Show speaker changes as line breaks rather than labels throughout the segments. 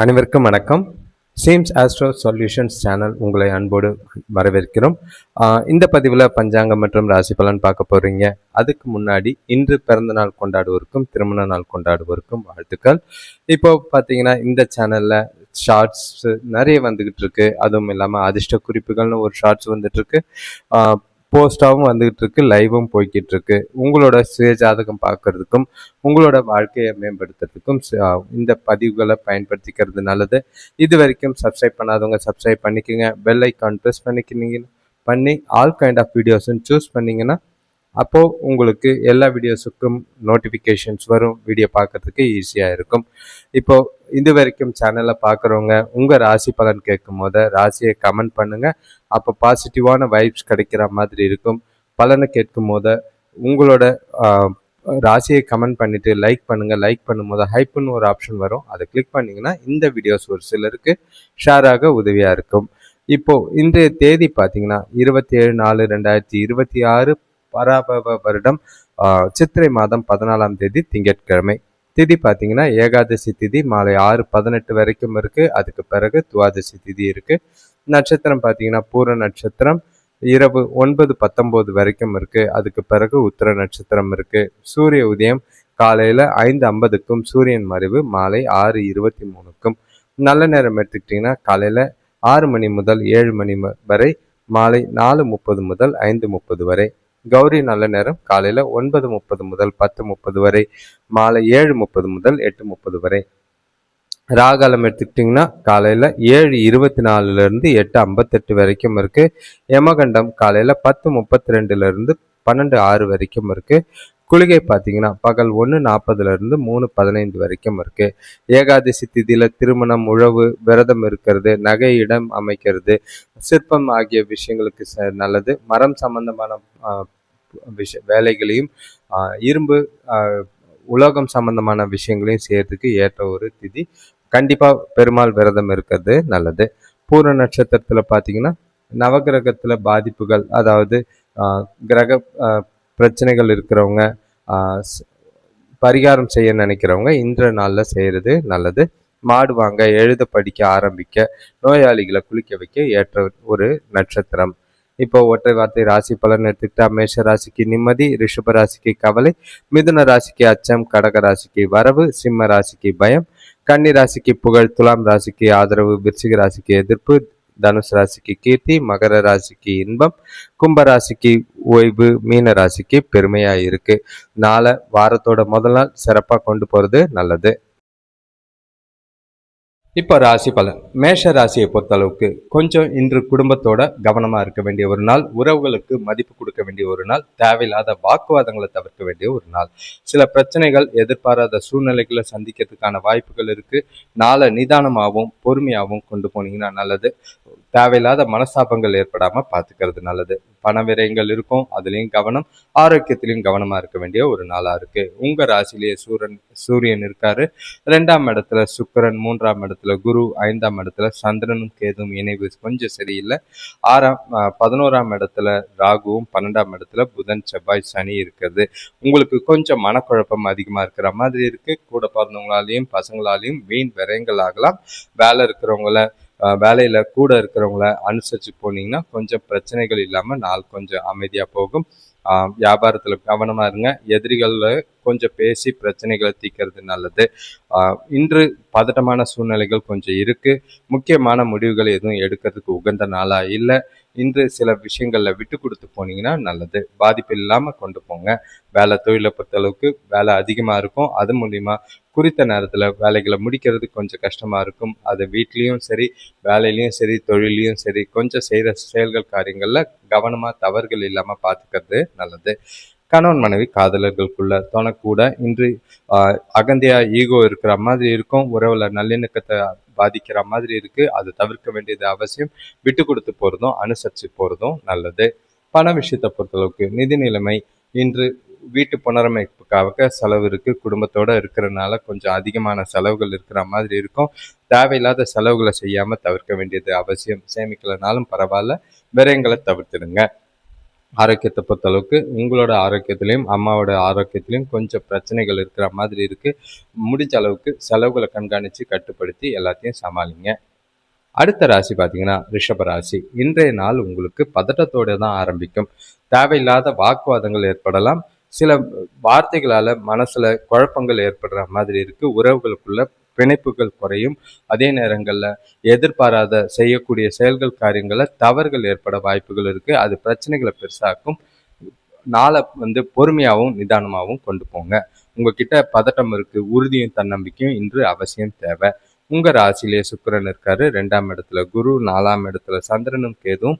அனைவருக்கும் வணக்கம். Seems astro solutions channel உங்களை அன்போடு வரவேற்கிறோம். இந்த பதிவில் பஞ்சாங்கம் மற்றும் ராசி பலன் பார்க்க போகிறீங்க. அதுக்கு முன்னாடி இன்று பிறந்த நாள் கொண்டாடுவோருக்கும் திருமண நாள் கொண்டாடுவோருக்கும் வாழ்த்துக்கள். இப்போ பார்த்தீங்கன்னா இந்த சேனலில் ஷார்ட்ஸ் நிறைய வந்துக்கிட்டு இருக்கு. அதுவும் இல்லாமல் அதிர்ஷ்ட குறிப்புகள்னு ஒரு ஷார்ட்ஸ் வந்துட்டு இருக்கு, போஸ்டாகவும் வந்துகிட்டு இருக்கு, லைவும் போய்கிட்டு இருக்கு. உங்களோட சுய ஜாதகம் பார்க்கறதுக்கும் உங்களோட வாழ்க்கையை மேம்படுத்துறதுக்கும் இந்த பதிவுகளை பயன்படுத்திக்கிறது நல்லது. இது வரைக்கும் சப்ஸ்கிரைப் பண்ணாதவங்க சப்ஸ்கிரைப் பண்ணிக்கோங்க. பெல் ஐக்கான் ப்ரெஸ் பண்ணி ஆல் கைண்ட் ஆஃப் வீடியோஸ்ன்னு சூஸ் பண்ணிங்கன்னா அப்போது உங்களுக்கு எல்லா வீடியோஸுக்கும் நோட்டிஃபிகேஷன்ஸ் வரும். வீடியோ பார்க்குறதுக்கு ஈஸியாக இருக்கும். இப்போது இது வரைக்கும் சேனலை பார்க்குறவங்க உங்கள் ராசி பலன் கேட்கும் போது ராசியை கமெண்ட் பண்ணுங்கள். அப்போ பாசிட்டிவான வைப்ஸ் கிடைக்கிற மாதிரி இருக்கும். பலனை கேட்கும் போது உங்களோட ராசியை கமெண்ட் பண்ணிவிட்டு லைக் பண்ணுங்கள். லைக் பண்ணும்போது ஹைப்புன்னு ஒரு ஆப்ஷன் வரும். அதை கிளிக் பண்ணிங்கன்னா இந்த வீடியோஸ் ஒரு சிலருக்கு ஷேர் ஆக உதவியாக இருக்கும். இப்போது இன்றைய தேதி பார்த்தீங்கன்னா 27/4/2026 பராபவ வருடம் சித்திரை மாதம் 14ஆம் தேதி திங்கட்கிழமை. திதி பார்த்தீங்கன்னா ஏகாதசி திதி மாலை 6:18 வரைக்கும் இருக்குது. அதுக்கு பிறகு துவாதசி திதி இருக்குது. நட்சத்திரம் பார்த்தீங்கன்னா பூர நட்சத்திரம் இரவு 9:19 வரைக்கும் இருக்குது. அதுக்கு பிறகு உத்திர நட்சத்திரம் இருக்குது. சூரிய உதயம் காலையில் 5:50க்கும் சூரியன் மறைவு மாலை 6:23க்கும். நல்ல நேரம் எடுத்துக்கிட்டிங்கன்னா காலையில் 6 மணி முதல் 7 மணி வரை, மாலை 4:30 முதல் 5:30 வரை. கௌரி நல்ல நேரம் காலையில் 9:30 முதல் 10:30 வரை, மாலை 7:30 முதல் 8:30 வரை. ராகாலம் எடுத்துக்கிட்டிங்கன்னா காலையில் 7:24 8:58 வரைக்கும் இருக்குது. யமகண்டம் காலையில் 10:32 12:06 வரைக்கும் இருக்குது. குளிகை பார்த்தீங்கன்னா பகல் 1:40 3:15 வரைக்கும் இருக்குது. ஏகாதசி திதியில் திருமணம், உழவு, விரதம் இருக்கிறது, நகை இடம் அமைக்கிறது, சிற்பம் ஆகிய விஷயங்களுக்கு நல்லது. மரம் சம்பந்தமான வேலைகளையும் இரும்பு உலோகம் சம்பந்தமான விஷயங்களையும் செய்யறதுக்கு ஏற்ற ஒரு திதி. கண்டிப்பாக பெருமாள் விரதம் இருக்கிறது நல்லது. பூர நட்சத்திரத்தில் பார்த்தீங்கன்னா நவகிரகத்தில் பாதிப்புகள், அதாவது கிரக பிரச்சனைகள் இருக்கிறவங்க, பரிகாரம் செய்ய நினைக்கிறவங்க இன்ற நாளில் செய்கிறது நல்லது. மாடு வாங்க, எழுத படிக்க ஆரம்பிக்க, நோயாளிகளை குளிக்க வைக்க ஏற்ற ஒரு நட்சத்திரம். இப்போ ஒற்றை வார்த்தை ராசி பலன் எடுத்துக்கிட்டா மேஷ ராசிக்கு நிம்மதி, ரிஷப ராசிக்கு கவலை, மிதுன ராசிக்கு அச்சம், கடக ராசிக்கு வரவு, சிம்ம ராசிக்கு பயம், கன்னி ராசிக்கு புகழ், துலாம் ராசிக்கு ஆதரவு, விருச்சிக ராசிக்கு எதிர்ப்பு, தனுசு ராசிக்கு கீர்த்தி, மகர ராசிக்கு இன்பம், கும்ப ராசிக்கு ஓய்வு, மீன ராசிக்கு பெருமையா இருக்கு. நாளை வாரத்தோட முதல் நாள் சிறப்பாக கொண்டு போறது நல்லது. இப்போ ராசி பலன். மேஷ ராசியை பொறுத்தளவுக்கு கொஞ்சம் இன்று குடும்பத்தோட கவனமாக இருக்க வேண்டிய ஒரு நாள். உறவுகளுக்கு மதிப்பு கொடுக்க வேண்டிய ஒரு நாள். தேவையில்லாத வாக்குவாதங்களை தவிர்க்க வேண்டிய ஒரு நாள். சில பிரச்சனைகள், எதிர்பாராத சூழ்நிலைகளை சந்திக்கிறதுக்கான வாய்ப்புகள் இருக்குது. நாளை நிதானமாகவும் பொறுமையாகவும் கொண்டு போனீங்கன்னா நல்லது. தேவையில்லாத மனஸ்தாபங்கள் ஏற்படாமல் பார்த்துக்கிறது நல்லது. பண விரயங்கள் இருக்கும், அதுலேயும் கவனம். ஆரோக்கியத்திலையும் கவனமாக இருக்க வேண்டிய ஒரு நாளாக இருக்குது. உங்கள் ராசிலேயே சூரியன் இருக்காரு. 2ஆம் இடத்துல சுக்கிரன், 3ஆம் இடத்துல குரு, 5ஆம் இடத்துல சந்திரனும் கேதுவும் இணைவு கொஞ்சம் சரியில்லை. 11ஆம் இடத்துல ராகுவும், 12ஆம் இடத்துல புதன், செவ்வாய், சனி இருக்கிறது. உங்களுக்கு கொஞ்சம் மனக்குழப்பம் அதிகமாக இருக்கிற மாதிரி இருக்குது. கூட பிறந்தவங்களாலையும் பசங்களாலையும் வீண் விரயங்கள் ஆகலாம். வேலையில் கூட இருக்கிறவங்கள அனுசரித்து போனீங்கன்னா கொஞ்சம் பிரச்சனைகள் இல்லாமல் நாள் கொஞ்சம் அமைதியாக போகும். வியாபாரத்தில் கவனமாக இருங்க. எதிரிகளில் கொஞ்சம் பேசி பிரச்சனைகளை தீர்க்கிறது நல்லது. இன்று பதட்டமான சூழ்நிலைகள் கொஞ்சம் இருக்குது. முக்கியமான முடிவுகள் எதுவும் எடுக்கிறதுக்கு உகந்த நாளாக இல்லை. இன்று சில விஷயங்களில் விட்டு கொடுத்து போனீங்கன்னா நல்லது. பாதிப்பு இல்லாமல் கொண்டு போங்க. தொழிலை பொறுத்தளவுக்கு வேலை அதிகமாக இருக்கும். அது மூலிமா குறித்த நேரத்தில் வேலைகளை முடிக்கிறது கொஞ்சம் கஷ்டமாக இருக்கும். அது வீட்லேயும் சரி, வேலையிலையும் சரி, தொழிலையும் சரி, கொஞ்சம் செய்கிற செயல்கள் காரியங்களில் கவனமாக தவறுகள் இல்லாமல் பார்த்துக்கிறது நல்லது. கணவன் மனைவி காதலர்களுக்குள்ள தோணக்கூட இன்று அகந்தையா ஈகோ இருக்கிற மாதிரி இருக்கும். உறவுல நல்லிணக்கத்தை பாதிக்கிற மாதிரி இருக்குது. அது தவிர்க்க வேண்டியது அவசியம். விட்டு கொடுத்து போகிறதும் அனுசரித்து போகிறதும் நல்லது. பண விஷயத்தை பொறுத்தளவுக்கு நிதி நிலைமை இன்று வீட்டு புனரமைப்புக்காக செலவு இருக்குது. குடும்பத்தோடு இருக்கிறனால கொஞ்சம் அதிகமான செலவுகள் இருக்கிற மாதிரி இருக்கும். தேவையில்லாத செலவுகளை செய்யாமல் தவிர்க்க வேண்டியது அவசியம். சேமிக்கலைனாலும் பரவாயில்ல, விரயங்களை தவிர்த்துடுங்க. ஆரோக்கியத்தை பொறுத்தளவுக்கு உங்களோட ஆரோக்கியத்திலையும் அம்மாவோட ஆரோக்கியத்திலையும் கொஞ்சம் பிரச்சனைகள் இருக்கிற மாதிரி இருக்குது. முடிஞ்ச அளவுக்கு செலவுகளை கண்காணித்து கட்டுப்படுத்தி எல்லாத்தையும் சமாளிங்க. அடுத்த ராசி பார்த்தீங்கன்னா ரிஷப ராசி. இன்றைய நாள் உங்களுக்கு பதட்டத்தோடு தான் ஆரம்பிக்கும். தேவையில்லாத வாக்குவாதங்கள் ஏற்படலாம். சில வார்த்தைகளால் மனசில் குழப்பங்கள் ஏற்படுற மாதிரி இருக்குது. உறவுகளுக்குள்ள பிணைப்புகள் குறையும். அதே நேரங்களில் எதிர்பாராத செய்யக்கூடிய செயல்கள் காரியங்களில் தவறுகள் ஏற்பட வாய்ப்புகள் இருக்குது. அது பிரச்சனைகளை பெருசாக்கும். நாளை பொறுமையாகவும் நிதானமாகவும் கொண்டு போங்க. உங்ககிட்ட பதட்டம் இருக்கு, உறுதியும் தன்னம்பிக்கையும் இன்று அவசியம் தேவை. உங்க ராசியிலே சுக்கிரன் இருக்காரு, 2ஆம் இடத்துல குரு, 4ஆம் இடத்துல சந்திரனும் கேதுவும்,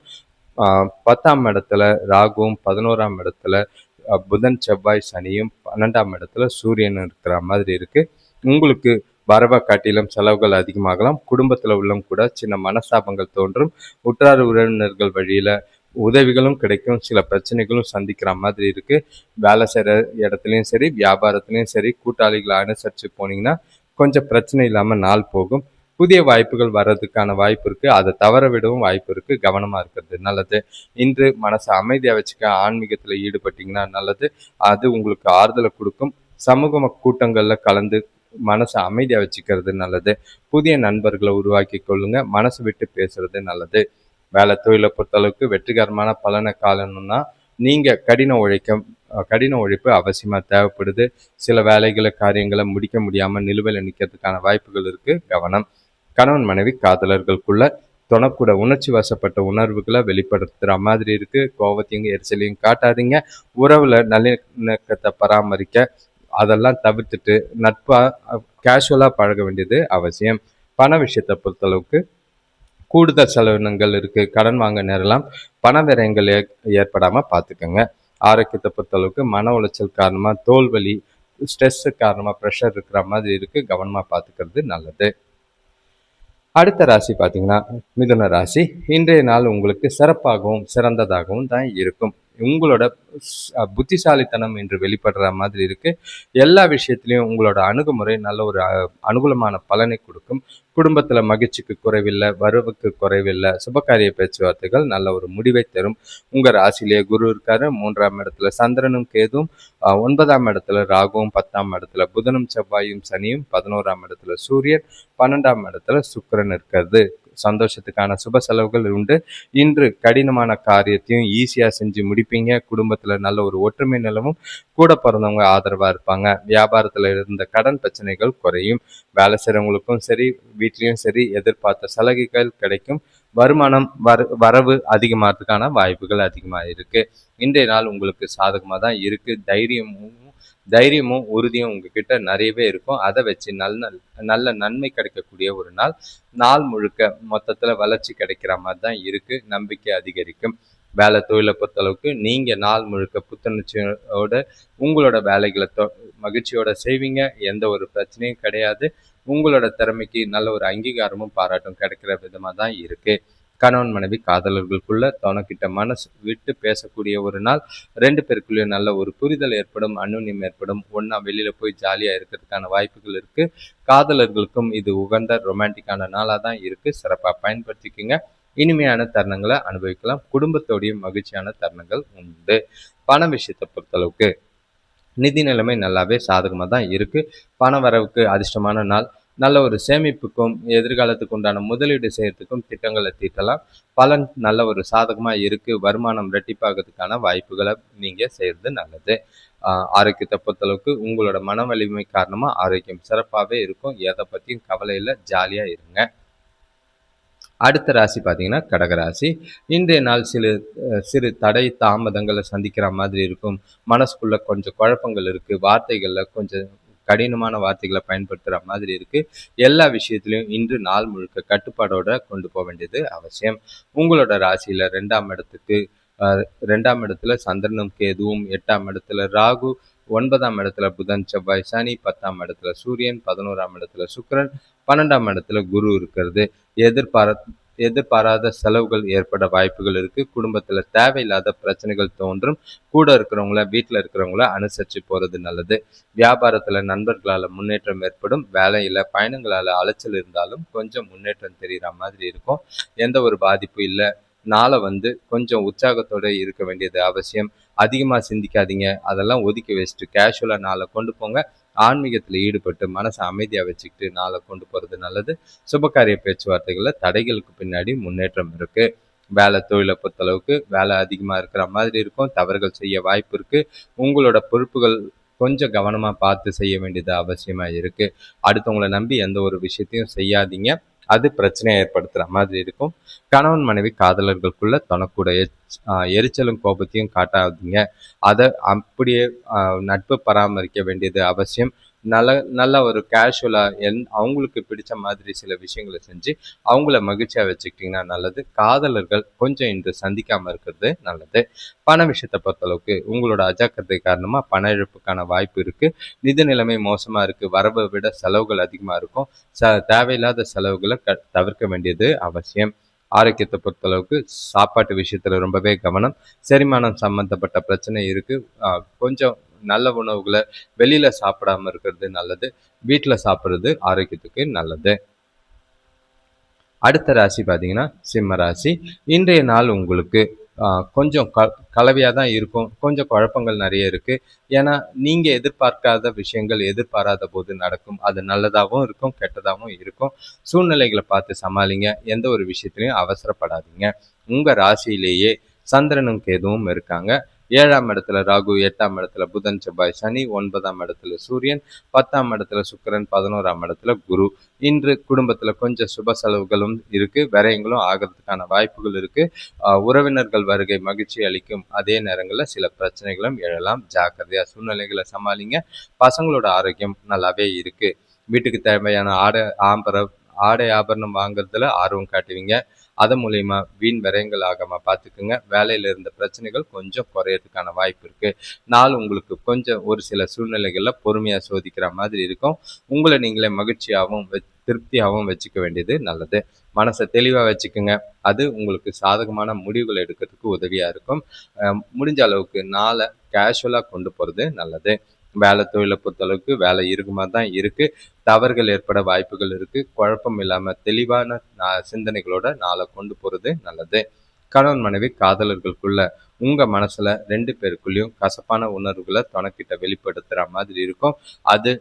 10ஆம் இடத்துல ராகுவும், 11ஆம் இடத்துல புதன் செவ்வாய் சனியும், 12ஆம் இடத்துல சூரியன் இருக்கிற மாதிரி இருக்கு. உங்களுக்கு வரவை காட்டிலும் செலவுகள் அதிகமாகலாம். குடும்பத்துல உள்ளவங்க கூட சின்ன மனஸ்தாபங்கள் தோன்றும். உற்றார் உறவினர்கள் வழியில உதவிகளும் கிடைக்கும். சில பிரச்சனைகளும் சந்திக்கிற மாதிரி இருக்கு. வேலை செய்கிற இடத்துலையும் சரி, வியாபாரத்துலையும் சரி, கூட்டாளிகளை அனுசரித்து போனீங்கன்னா கொஞ்சம் பிரச்சனை இல்லாமல் நாள் போகும். புதிய வாய்ப்புகள் வர்றதுக்கான வாய்ப்பு இருக்குது. அதை தவற விடவும் வாய்ப்பு இருக்குது. கவனமாக இருக்கிறது நல்லது. இன்று மனசை அமைதியாக வச்சுக்க ஆன்மீகத்தில் ஈடுபட்டிங்கன்னா நல்லது. அது உங்களுக்கு ஆறுதலை கொடுக்கும். சமூக கூட்டங்களில் கலந்து மனசை அமைதியாக வச்சுக்கிறது நல்லது. புதிய நண்பர்களை உருவாக்கி கொள்ளுங்க. மனசு விட்டு பேசுறது நல்லது. வேலை தொழிலை பொறுத்தளவுக்கு வெற்றிகரமான பலனை காணணும்னா நீங்கள் கடின உழைப்பு அவசியமாக தேவைப்படுது. சில வேலைகளை காரியங்களை முடிக்க முடியாமல் நிலுவையில் நிற்கிறதுக்கான வாய்ப்புகள் இருக்குது. கவனம். கணவன் மனைவி காதலர்களுக்குள்ள தொணக்கூட உணர்ச்சி வசப்பட்ட உணர்வுகளை வெளிப்படுத்துகிற மாதிரி இருக்குது. கோபத்தையும் எரிச்சலையும் காட்டாதீங்க. உறவில் நல்லிணக்கத்தை பராமரிக்க அதெல்லாம் தவிர்த்துட்டு நட்பாக கேஷுவலாக பழக வேண்டியது அவசியம். பண விஷயத்தை பொறுத்தளவுக்கு கூடுதல் செலவினங்கள் இருக்குது. கடன் வாங்க நேரலாம். பண விரயங்கள் ஏற்படாமல் பார்த்துக்கோங்க. ஆரோக்கியத்தை பொறுத்தளவுக்கு மன உளைச்சல் காரணமாக தோல்வலி, ஸ்ட்ரெஸ்ஸு காரணமாக ப்ரெஷர் இருக்கிற மாதிரி இருக்குது. கவனமாக பார்த்துக்கிறது நல்லது. அடுத்த ராசி பார்த்தீங்கன்னா மிதுன ராசி. இன்றைய நாள் உங்களுக்கு சிறப்பாகவும் சிறந்ததாகவும் தான் இருக்கும். உங்களோட புத்திசாலித்தனம் என்று வெளிப்படுற மாதிரி இருக்கு. எல்லா விஷயத்திலையும் உங்களோட அணுகுமுறை நல்ல ஒரு அனுகூலமான பலனை கொடுக்கும். குடும்பத்துல மகிழ்ச்சிக்கு குறைவில்லை, வரவுக்கு குறைவில்லை. சுபகாரிய பேச்சுவார்த்தைகள் நல்ல ஒரு முடிவை தரும். உங்க ராசியிலேயே குரு இருக்காரு, 3ஆம் இடத்துல சந்திரனும் கேதும், 9ஆம் இடத்துல ராகுவும், 10ஆம் இடத்துல புதனும் செவ்வாயும் சனியும், 11ஆம் இடத்துல சூரியன், 12ஆம் இடத்துல சுக்கிரன் இருக்கிறது. சந்தோஷத்துக்கான சுப செலவுகள் உண்டு. இன்று கடினமான காரியத்தையும் ஈஸியாக செஞ்சு முடிப்பீங்க. குடும்பத்தில் நல்ல ஒரு ஒற்றுமை நிலவும். கூட பிறந்தவங்க ஆதரவாக இருப்பாங்க. வியாபாரத்தில் இருந்த கடன் பிரச்சனைகள் குறையும். வேலை செய்கிறவங்களுக்கும் சரி, வீட்லேயும் சரி, எதிர்பார்த்த சலுகைகள் கிடைக்கும். வருமானம் வரவு அதிகமாகிறதுக்கான வாய்ப்புகள் அதிகமாக இருக்குது. இன்றைய நாள் உங்களுக்கு சாதகமாக தான் இருக்குது. தைரியமும் உறுதியும் உங்ககிட்ட நிறையவே இருக்கும். அதை வச்சு நல்ல நன்மை கிடைக்கக்கூடிய ஒரு நாள். நாள் முழுக்க மொத்தத்தில் வளர்ச்சி கிடைக்கிற மாதிரி தான் இருக்குது. நம்பிக்கை அதிகரிக்கும். வேலை தொழிலை பொறுத்தளவுக்கு நீங்கள் நாள் முழுக்க புத்துணர்ச்சியோட உங்களோட வேலைகளை மகிழ்ச்சியோட செய்வீங்க. எந்த ஒரு பிரச்சனையும் கிடையாது. உங்களோட திறமைக்கு நல்ல ஒரு அங்கீகாரமும் பாராட்டும் கிடைக்கிற விதமாக தான் இருக்குது. கணவன் மனைவி காதலர்களுக்குள்ள தனக்கிட்ட மனசு விட்டு பேசக்கூடிய ஒரு நாள். 2 பேருக்குள்ளேயும் நல்ல ஒரு புரிதல் ஏற்படும், அந்யோன்யம் ஏற்படும். ஒன்றா வெளியில் போய் ஜாலியாக இருக்கிறதுக்கான வாய்ப்புகள் இருக்குது. காதலர்களுக்கும் இது உகந்த ரொமான்டிக்கான நாளாக தான் இருக்குது. சிறப்பாக பயன்படுத்திக்கோங்க. இனிமையான தருணங்களை அனுபவிக்கலாம். குடும்பத்தோடையும் மகிழ்ச்சியான தருணங்கள் உண்டு. பண விஷயத்தை பொறுத்தளவுக்கு நிதி நிலைமை நல்லாவே சாதகமாக தான் இருக்குது. பண வரவுக்கு அதிர்ஷ்டமான நாள். நல்ல ஒரு சேமிப்புக்கும் எதிர்காலத்துக்கு உண்டான முதலீடு செய்யறதுக்கும் திட்டங்களை தீட்டலாம். பலன் நல்ல ஒரு சாதகமாக இருக்குது. வருமானம் ரெட்டிப்பாகிறதுக்கான வாய்ப்புகளை நீங்கள் செய்கிறது நல்லது. ஆரோக்கியத்தை பொறுத்தளவுக்கு உங்களோட மன வலிமை காரணமாக ஆரோக்கியம் சிறப்பாகவே இருக்கும். எதை பற்றியும் கவலை இல்லை, ஜாலியாக இருங்க. அடுத்த ராசி பார்த்தீங்கன்னா கடகராசி. இன்றைய நாள் சிறு தடை தாமதங்களை சந்திக்கிற மாதிரி இருக்கும். மனசுக்குள்ள கொஞ்சம் குழப்பங்கள் இருக்குது. வார்த்தைகளில் கொஞ்சம் கடினமான வார்த்தைகளை பயன்படுத்துகிற மாதிரி இருக்குது. எல்லா விஷயத்துலையும் இன்று நாள் முழுக்க கட்டுப்பாடோட கொண்டு போக வேண்டியது அவசியம். உங்களோட ராசியில் 2ஆம் இடத்துல சந்திரனும் கேதுவும், 8ஆம் இடத்துல ராகு, 9ஆம் இடத்துல புதன் செவ்வாய் சனி, 10ஆம் இடத்துல சூரியன், 11ஆம் இடத்துல சுக்கிரன், 12ஆம் இடத்துல குரு இருக்கிறது. எதிர்பாராத செலவுகள் ஏற்பட வாய்ப்புகள் இருக்குது. குடும்பத்தில் தேவையில்லாத பிரச்சனைகள் தோன்றும். கூட இருக்கிறவங்கள வீட்டில் இருக்கிறவங்கள அனுசரித்து போகிறது நல்லது. வியாபாரத்தில் நண்பர்களால் முன்னேற்றம் ஏற்படும். வேலையில் பயணங்களால் அலைச்சல் இருந்தாலும் கொஞ்சம் முன்னேற்றம் தெரிகிற மாதிரி இருக்கும். எந்த ஒரு பாதிப்பும் இல்லை. நாளை வந்து கொஞ்சம் உற்சாகத்தோட இருக்க வேண்டியது அவசியம். அதிகமாக சிந்திக்காதீங்க, அதெல்லாம் ஒதுக்கி வச்சுட்டு கேஷுவலாக நாளை கொண்டு போங்க. ஆன்மீகத்தில் ஈடுபட்டு மனசை அமைதியாக வச்சுக்கிட்டு நாளை கொண்டு போகிறது நல்லது. சுபகாரிய பேச்சுவார்த்தைகளில் தடைகளுக்கு பின்னாடி முன்னேற்றம் இருக்குது. வேலை தொழிலை பொறுத்தளவுக்கு வேலை அதிகமாக இருக்கிற மாதிரி இருக்கும், தவறுகள் செய்ய வாய்ப்பு இருக்குது. உங்களோட பொறுப்புகள் கொஞ்சம் கவனமாக பார்த்து செய்ய வேண்டியது அவசியமாக இருக்குது. அடுத்தவங்களை நம்பி எந்த ஒரு விஷயத்தையும் செய்யாதீங்க, அது பிரச்சனையை ஏற்படுத்துகிற மாதிரி இருக்கும். கணவன் மனைவி காதலர்களுக்குள்ள தனக்கூட எரிச்சலும் கோபத்தையும் காட்டாதீங்க. அதை அப்படியே நட்பு பராமரிக்க வேண்டியது அவசியம். நல்ல ஒரு கேஷுவலாக அவங்களுக்கு பிடிச்ச மாதிரி சில விஷயங்களை செஞ்சு அவங்கள மகிழ்ச்சியாக வச்சுக்கிட்டிங்கன்னா நல்லது. காதலர்கள் கொஞ்சம் இன்று சந்திக்காமல் இருக்கிறது நல்லது. பண விஷயத்தை பொறுத்தளவுக்கு உங்களோட அஜாக்கிரதை காரணமாக பண இழப்புக்கான வாய்ப்பு இருக்குது. நிதி நிலைமை மோசமாக இருக்குது, வரவை விட செலவுகள் அதிகமாக இருக்கும். தேவையில்லாத செலவுகளை தவிர்க்க வேண்டியது அவசியம். ஆரோக்கியத்தை பொறுத்தளவுக்கு சாப்பாட்டு விஷயத்தில் ரொம்பவே கவனம். செரிமானம் சம்மந்தப்பட்ட பிரச்சனை இருக்குது. கொஞ்சம் நல்ல உணவுகளை வெளியில் சாப்பிடாம இருக்கிறது நல்லது. வீட்டில் சாப்பிட்றது ஆரோக்கியத்துக்கு நல்லது. அடுத்த ராசி பார்த்தீங்கன்னா சிம்ம ராசி. இன்றைய நாள் உங்களுக்கு கொஞ்சம் கலவையாக தான் இருக்கும். கொஞ்சம் குழப்பங்கள் நிறைய இருக்குது. ஏன்னா நீங்கள் எதிர்பார்க்காத விஷயங்கள் எதிர்பாராத போது நடக்கும். அது நல்லதாகவும் இருக்கும், கெட்டதாகவும் இருக்கும். சூழ்நிலைகளை பார்த்து சமாளிங்க. எந்த ஒரு விஷயத்துலையும் அவசரப்படாதீங்க. உங்கள் ராசியிலேயே சந்திரனும் கேதுவும் இருக்காங்க. 7ஆம் இடத்துல ராகு, 8ஆம் இடத்துல புதன் செவ்வாய் சனி, 9ஆம் இடத்துல சூரியன், 10ஆம் இடத்துல சுக்கிரன், 11ஆம் இடத்துல குரு. இன்று குடும்பத்துல கொஞ்சம் சுப செலவுகளும் இருக்கு, விரயங்களும் ஆகிறதுக்கான வாய்ப்புகள் இருக்கு. உறவினர்கள் வருகை மகிழ்ச்சி அளிக்கும். அதே நேரங்களில் சில பிரச்சனைகளும் எழலாம். ஜாக்கிரதையா சூழ்நிலைகளை சமாளிங்க. பசங்களோட ஆரோக்கியம் நல்லாவே இருக்கு. வீட்டுக்கு தேவையான ஆடை ஆபரணம் வாங்குறதுல ஆர்வம் காட்டுவீங்க. அதன் மூலயமா வீண் விரயங்கள் ஆகாம பார்த்துக்குங்க. வேலையில இருந்த பிரச்சனைகள் கொஞ்சம் குறையறதுக்கான வாய்ப்பு இருக்கு. நாள் உங்களுக்கு கொஞ்சம் ஒரு சில சூழ்நிலைகள்ல பொறுமையா சோதிக்கிற மாதிரி இருக்கும். உங்களை நீங்களே மகிழ்ச்சியாகவும் திருப்தியாகவும் வச்சுக்க வேண்டியது நல்லது. மனசை தெளிவா வச்சுக்கோங்க. அது உங்களுக்கு சாதகமான முடிவுகள் எடுக்கிறதுக்கு உதவியா இருக்கும். முடிஞ்ச அளவுக்கு நாளை கேஷுவலா கொண்டு போறது நல்லது. வேலை தொழிலை பொறுத்தளவுக்கு வேலை இருக்குமா தான் இருக்கு. தவறுகள் ஏற்பட வாய்ப்புகள் இருக்கு. குழப்பம் இல்லாம தெளிவான சிந்தனைகளோட நாளை கொண்டு போறது நல்லது. கணவன் மனைவி காதலர்களுக்குள்ள உங்க மனசுல 2 பேருக்குள்ளேயும் கசப்பான உணர்வுகளை துணைக்கிட்ட வெளிப்படுத்துற மாதிரி இருக்கும். அது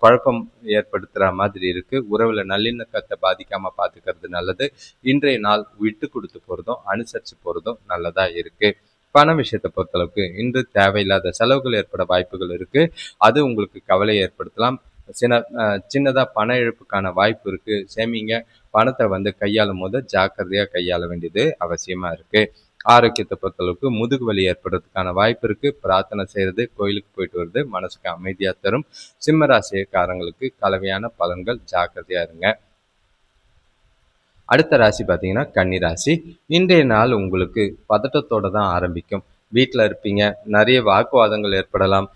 குழப்பம் ஏற்படுத்துற மாதிரி இருக்கு. உறவுல நல்லிணக்கத்தை பாதிக்காம பார்த்துக்கிறது நல்லது. இன்றைய நாள் விட்டு கொடுத்து போறதும் அனுசரிச்சு போறதும் நல்லதா இருக்கு. பண விஷயத்தை பொறுத்தளவுக்கு இன்று தேவையில்லாத செலவுகள் ஏற்பட வாய்ப்புகள் இருக்கு. அது உங்களுக்கு கவலை ஏற்படுத்தலாம். சின்னதாக பண இழப்புக்கான வாய்ப்பு இருக்கு. சேமிங்க. பணத்தை வந்து கையாளும் போது ஜாக்கிரதையாக கையாள வேண்டியது அவசியமா இருக்கு. ஆரோக்கியத்தை பொறுத்தளவுக்கு முதுகு வலி ஏற்படுறதுக்கான வாய்ப்பு இருக்கு. பிரார்த்தனை செய்யறது, கோயிலுக்கு போயிட்டு வருது மனசுக்கு அமைதியா தரும். சிம்ம ராசிக்காரங்களுக்கு கலவையான பலன்கள். ஜாக்கிரதையா இருங்க. அடுத்த ராசி பார்த்தீங்கன்னா கன்னி ராசி. இன்றைய நாள் உங்களுக்கு பதட்டத்தோட தான் ஆரம்பிக்கும். வீட்டில் இருப்பீங்க, நிறைய வாக்குவாதங்கள் ஏற்படலாம்,